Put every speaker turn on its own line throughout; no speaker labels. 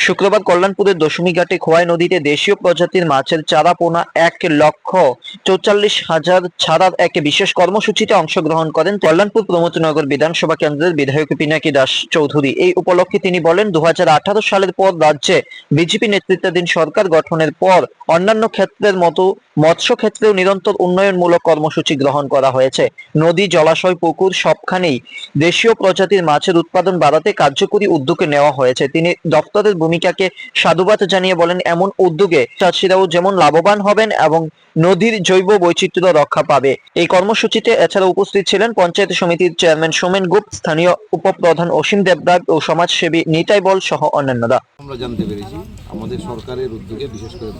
শুক্রবার কল্যাণপুরের দশমীঘাটে খোয়াই নদীতে দেশীয় প্রজাতির মাছের চারা পোনা 1,44,000 ছাড়ার এক বিশেষ কর্মসূচিতে অংশগ্রহণ করেন কল্যাণপুর প্রমথনগর বিধানসভা কেন্দ্রের বিধায়ক পিনাকি দাস চৌধুরী। এই উপলক্ষে তিনি বলেন, 2018 সালের পর রাজ্যে বিজেপি নেতৃত্বাধীন সরকার গঠনের পর অন্যান্য ক্ষেত্রের মতো মৎস্য ক্ষেত্রেও নিরন্তর উন্নয়নমূলক কর্মসূচি গ্রহণ করা হয়েছে। নদী, জলাশয়, পুকুর সবখানেই দেশীয় প্রজাতির মাছের উৎপাদন বাড়াতে কার্যকরী উদ্যোগ নেওয়া হয়েছে। তিনি দপ্তরের ভূমিকাকে সাধুবাদ জানিয়ে বলেন, এমন উদ্যোগে চাষিরাও যেমন লাভবান হবেন এবং নদীর জৈব বৈচিত্র্য রক্ষা পাবে। এই কর্মসূচিতে এছাড়া উপস্থিত ছিলেন পঞ্চায়েত সমিতির চেয়ারম্যান সোমেন গুপ্ত, স্থানীয় উপপ্রধান অসীম দেবরাজ ও সমাজসেবী নিতাই বল সহ অন্যান্যরা।
আমরা জানতে পেরেছি আমাদের সরকারের উদ্যোগে, বিশেষ করে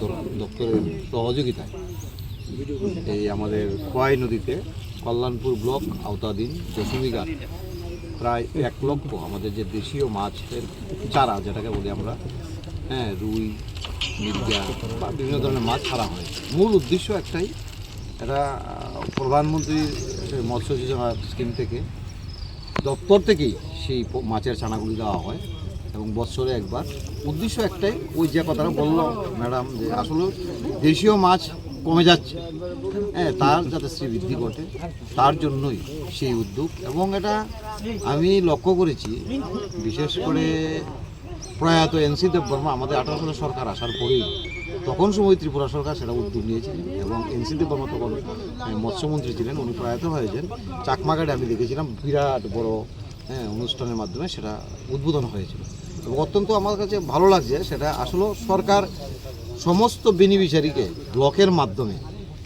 দপ্তরের সহযোগিতায় এই আমাদের খোয়াই নদীতে কল্যাণপুর ব্লক আওতাধীন দশমীঘাট প্রায় 1 লক্ষ আমাদের যে দেশীয় মাছের চারা, যেটাকে বলি আমরা, রুই, মির্গা বা বিভিন্ন ধরনের মাছ ছাড়া হয়। মূল উদ্দেশ্য একটাই, এটা প্রধানমন্ত্রীর মৎস্য যোজনা স্কিম থেকে দপ্তর থেকেই সেই মাছের ছানাগুলি দেওয়া হয় এবং বছরে একবার। উদ্দেশ্য একটাই, ওই যে কথাটা বলল ম্যাডাম, যে আসলে দেশীয় মাছ কমে যাচ্ছে, তার যাতে শ্রীবৃদ্ধি ঘটে, তার জন্যই সেই উদ্যোগ। এবং এটা আমি লক্ষ্য করেছি, বিশেষ করে প্রয়াত এনসি দেববর্মা আমাদের 18 সালের সরকার আসার পরেই, তখন সময় ত্রিপুরা সরকার সেটা উদ্যোগ নিয়েছিলেন এবং এনসি দেববর্মা তখন মৎস্যমন্ত্রী ছিলেন, উনি প্রয়াত হয়েছেন। চাকমাঘাটে আমি দেখেছিলাম বিরাট বড় অনুষ্ঠানের মাধ্যমে সেটা উদ্বোধন হয়েছিল এবং অত্যন্ত আমার কাছে ভালো লাগছে। সেটা আসলে সরকার সমস্ত বেনিফিশিয়ারিকে ব্লকের মাধ্যমে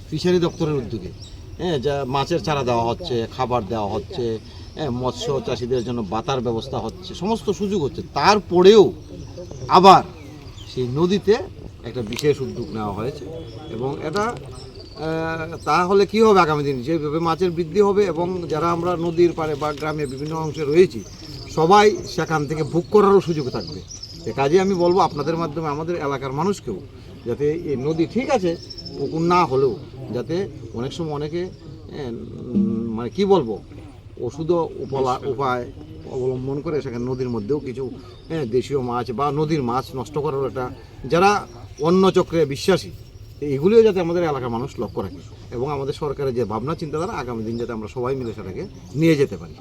ফিশারি দপ্তরের উদ্যোগে যা মাছের চারা দেওয়া হচ্ছে, খাবার দেওয়া হচ্ছে, মৎস্য চাষিদের জন্য বাতার ব্যবস্থা হচ্ছে, সমস্ত সুযোগ হচ্ছে। তারপরেও আবার সেই নদীতে একটা বিশেষ উদ্যোগ নেওয়া হয়েছে এবং এটা তাহলে কী হবে, আগামী দিন যেভাবে মাছের বৃদ্ধি হবে এবং যারা আমরা নদীর পাড়ে বা গ্রামে বিভিন্ন অংশে রয়েছি, সবাই সেখান থেকে ভোগ করারও সুযোগ থাকবে। এ কাজে আমি বলবো আপনাদের মাধ্যমে আমাদের এলাকার মানুষকেও, যাতে এই নদী ঠিক আছে পুকুর না হলেও, যাতে অনেক সময় অনেকে মানে কি বলবো, ওষুধ উপায় অবলম্বন করে সেখানে নদীর মধ্যেও কিছু দেশীয় মাছ বা নদীর মাছ নষ্ট করার একটা, যারা অন্য চক্রে বিশ্বাসী, এগুলিও যাতে আমাদের এলাকার মানুষ লক্ষ্য রাখে এবং আমাদের সরকারের যে ভাবনা চিন্তাধারা, আগামী দিন যাতে আমরা সবাই মিলে সেটাকে নিয়ে যেতে পারি।